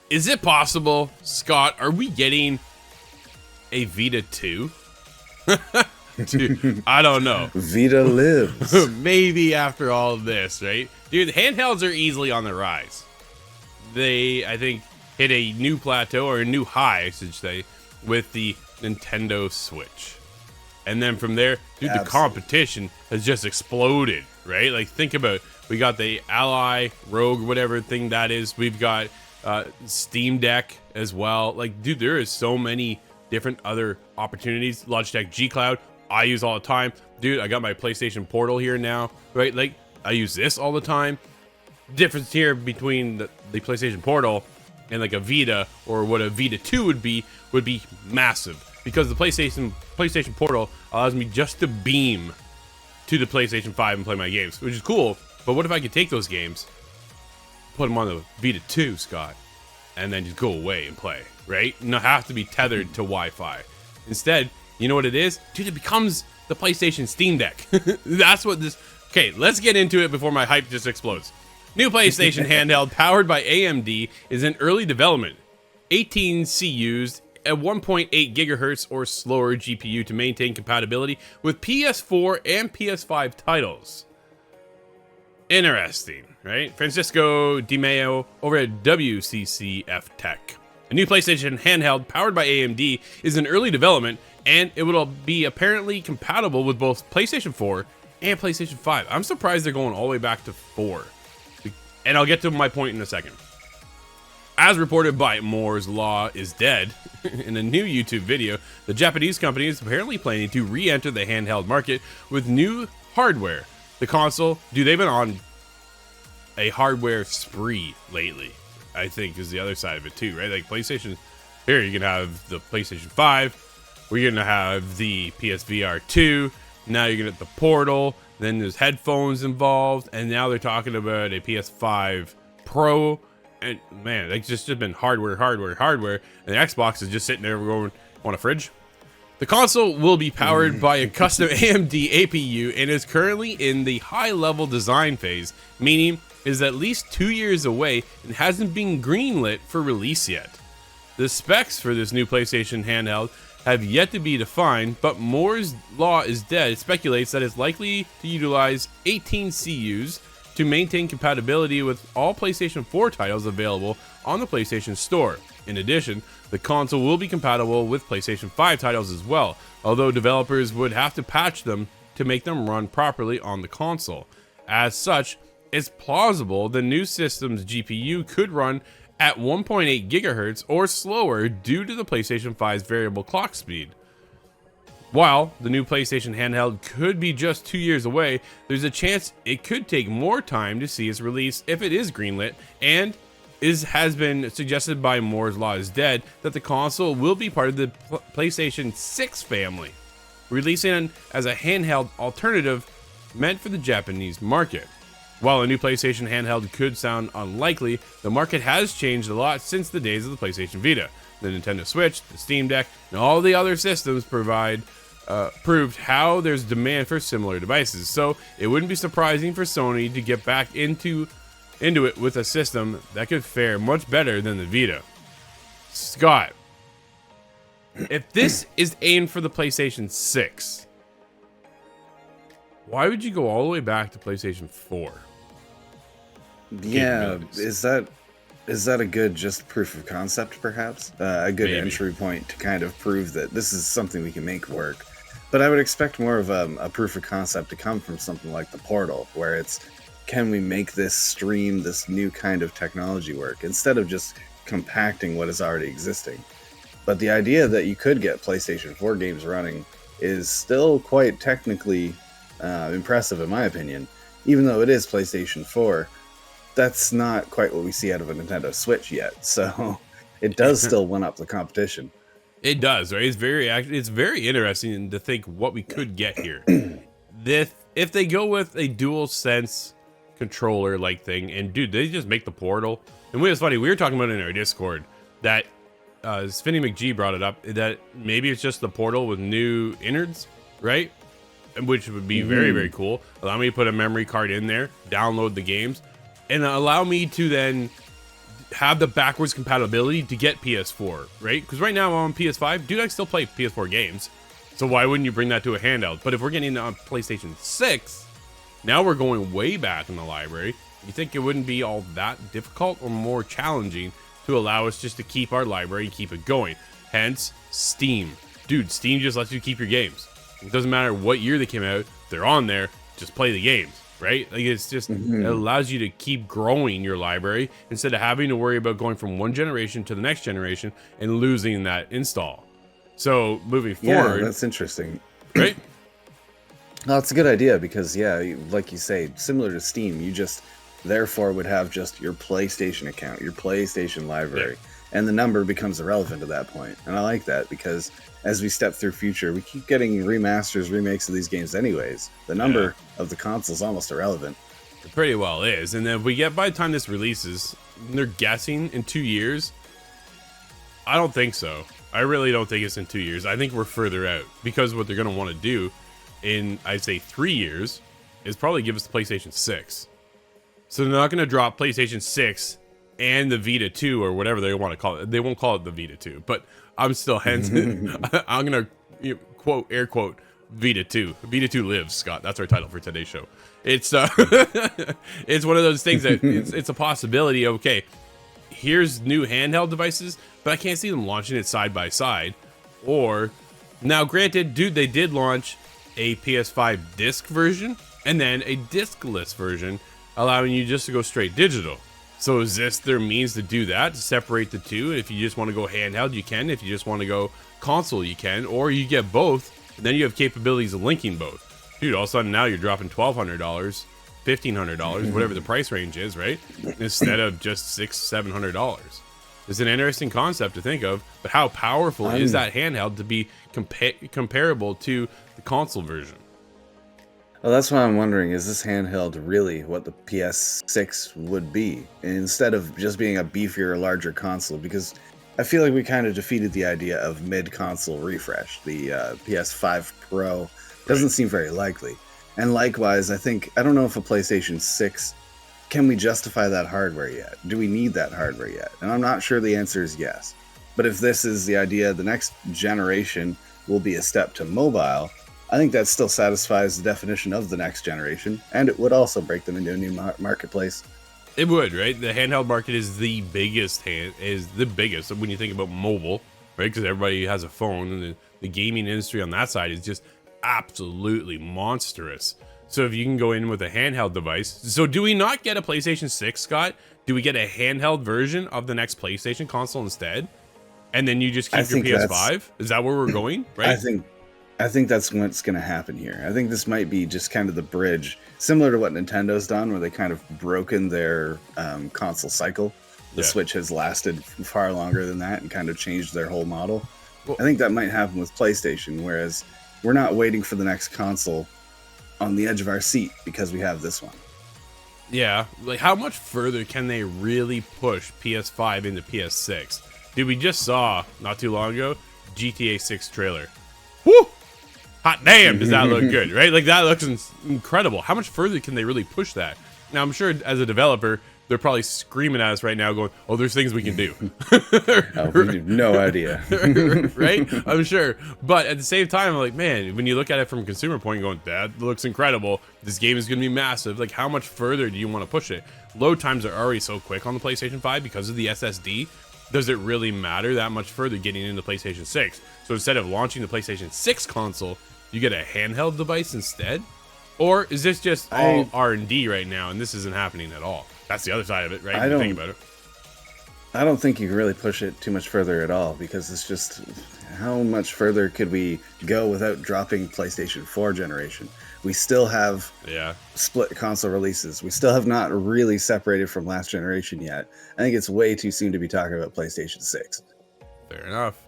Is it possible, Scott? Are we getting a Vita 2? Dude, I don't know. Vita lives. Maybe after all of this, right? Dude, handhelds are easily on the rise. They, I think, hit a new plateau, or a new high, I should say, with the Nintendo Switch. And then from there, dude, the competition has just exploded, right? Like, think about it. We got the Ally, Rogue, whatever thing that is. We've got Steam Deck as well. Like, dude, there is so many different other opportunities. Logitech G Cloud, I use all the time. Dude, I got my PlayStation Portal here now, right? Like, I use this all the time. Difference here between the PlayStation Portal and like a Vita, or what a Vita 2 would be massive. Because the PlayStation Portal allows me just to beam to the PlayStation 5 and play my games, which is cool. But what if I could take those games, put them on the Vita 2, Scott, and then just go away and play, right? Not have to be tethered to Wi-Fi. Instead, you know what it is? Dude, it becomes the PlayStation Steam Deck. That's what this... Okay, let's get into it before my hype just explodes. New PlayStation handheld powered by AMD is in early development. 18 CUs at 1.8 gigahertz or slower GPU to maintain compatibility with PS4 and PS5 titles. Interesting, right? Francisco Di Maio over at WCCF Tech. A new PlayStation handheld powered by AMD is in early development, and it will be apparently compatible with both PlayStation 4 and PlayStation 5. I'm surprised they're going all the way back to 4. And I'll get to my point in a second. As reported by Moore's Law is Dead, in a new YouTube video, the Japanese company is apparently planning to re-enter the handheld market with new hardware. The console, dude, they've been on a hardware spree lately, I think, is the other side of it too, right? Like PlayStation, here you can have the PlayStation 5, we're gonna have the PSVR 2, now you're gonna get the Portal, then there's headphones involved, and now they're talking about a PS5 Pro. And man, it's just been hardware, and the Xbox is just sitting there going on a fridge. The console will be powered by a custom AMD APU and is currently in the high-level design phase, meaning it is at least 2 years away and hasn't been greenlit for release yet. The specs for this new PlayStation handheld have yet to be defined, but Moore's Law is Dead. It speculates that it's likely to utilize 18 CUs to maintain compatibility with all PlayStation 4 titles available on the PlayStation Store. In addition, the console will be compatible with PlayStation 5 titles as well, although developers would have to patch them to make them run properly on the console. As such, it's plausible the new system's GPU could run at 1.8 gigahertz or slower due to the PlayStation 5's variable clock speed. While the new PlayStation handheld could be just 2 years away, there's a chance it could take more time to see its release if it is greenlit, and has been suggested by Moore's Law is Dead that the console will be part of the PlayStation 6 family, releasing as a handheld alternative meant for the Japanese market. While a new PlayStation handheld could sound unlikely, the market has changed a lot since the days of the PlayStation Vita. The Nintendo Switch, the Steam Deck, and all the other systems proved how there's demand for similar devices. So it wouldn't be surprising for Sony to get back into it with a system that could fare much better than the Vita. Scott, if this is aimed for the PlayStation 6, why would you go all the way back to PlayStation 4? Yeah, is that a good just proof of concept, perhaps? A good entry point to kind of prove that this is something we can make work. But I would expect more of a proof of concept to come from something like the Portal, where it's, can we make this stream, this new kind of technology work, instead of just compacting what is already existing. But the idea that you could get PlayStation 4 games running is still quite technically impressive, in my opinion. Even though it is PlayStation 4, that's not quite what we see out of a Nintendo Switch yet. So it does still one up the competition. It does, right? It's very interesting to think what we could get here. If they go with a dual sense controller like thing, and dude, they just make the Portal. And it was funny, we were talking about it in our Discord that Sfinny McGee brought it up, that maybe it's just the Portal with new innards, right? Which would be very, very cool. Allow me to put a memory card in there, download the games, and allow me to then have the backwards compatibility to get PS4, right? Because right now on PS5, dude, I still play PS4 games. So why wouldn't you bring that to a handheld? But if we're getting on PlayStation 6, now we're going way back in the library. You think it wouldn't be all that difficult or more challenging to allow us just to keep our library and keep it going? Hence, Steam. Dude, Steam just lets you keep your games. It doesn't matter what year they came out, they're on there, just play the games, right? Like, it's just, it allows you to keep growing your library instead of having to worry about going from one generation to the next generation and losing that install. So moving forward, yeah, that's interesting, right? Well, it's a good idea because, yeah, like you say, similar to Steam, you just therefore would have just your PlayStation account, your PlayStation library, and the number becomes irrelevant at that point. And I like that because as we step through future, we keep getting remasters, remakes of these games anyways. The number of the console is almost irrelevant. It pretty well is. And then if we get, by the time this releases, they're guessing in 2 years. I don't think so. I really don't think it's in 2 years. I think we're further out because what they're going to want to do in, I'd say, 3 years is probably give us the PlayStation 6. So they're not going to drop PlayStation 6 and the Vita 2 or whatever they want to call it. They won't call it the Vita 2, but I'm still I'm going to quote, air quote, Vita 2. Vita 2 lives, Scott. That's our title for today's show. It's it's one of those things that it's a possibility. Okay, here's new handheld devices, but I can't see them launching it side by side. Or now, granted, dude, they did launch a PS5 disc version and then a discless version, allowing you just to go straight digital. So is this their means to do that, to separate the two? If you just want to go handheld, you can. If you just want to go console, you can. Or you get both, and then you have capabilities of linking both. Dude, all of a sudden now you're dropping $1,200, $1,500, whatever the price range is, right? Instead of just $600-700. It's an interesting concept to think of, but how powerful is that handheld to be comparable to the console version? Well, that's why I'm wondering, is this handheld really what the PS6 would be, instead of just being a beefier, larger console? Because I feel like we kind of defeated the idea of mid-console refresh. The PS5 Pro doesn't seem very likely. And likewise, I don't know if a PlayStation 6, can we justify that hardware yet? Do we need that hardware yet? And I'm not sure the answer is yes. But if this is the idea, the next generation will be a step to mobile, I think that still satisfies the definition of the next generation, and it would also break them into a new marketplace. It would, right? The handheld market is the biggest when you think about mobile, right? Because everybody has a phone, and the gaming industry on that side is just absolutely monstrous. So if you can go in with a handheld device, so do we not get a PlayStation 6, Scott? Do we get a handheld version of the next PlayStation console instead? And then you just keep your PS5? Is that where we're going, right? I think that's what's going to happen here. I think this might be just kind of the bridge, similar to what Nintendo's done, where they kind of broken their console cycle. The Switch has lasted far longer than that and kind of changed their whole model. Well, I think that might happen with PlayStation, whereas we're not waiting for the next console on the edge of our seat because we have this one. Yeah, like how much further can they really push PS5 into PS6? Dude, we just saw, not too long ago, GTA 6 trailer. Woo! Hot damn, does that look good, right? Like, that looks incredible. How much further can they really push that? Now, I'm sure as a developer, they're probably screaming at us right now going, oh, there's things we can do. We have no idea. Right? I'm sure. But at the same time, I'm like, man, when you look at it from a consumer point, going, that looks incredible. This game is going to be massive. Like, how much further do you want to push it? Load times are already so quick on the PlayStation 5 because of the SSD. Does it really matter that much further getting into PlayStation 6? So instead of launching the PlayStation 6 console, you get a handheld device instead? Or is this just all R&D right now and this isn't happening at all? That's the other side of it, right? If you think about it. I don't think you can really push it too much further at all, because it's just, how much further could we go without dropping PlayStation 4 generation? We still have split console releases. We still have not really separated from last generation yet. I think it's way too soon to be talking about PlayStation 6. Fair enough.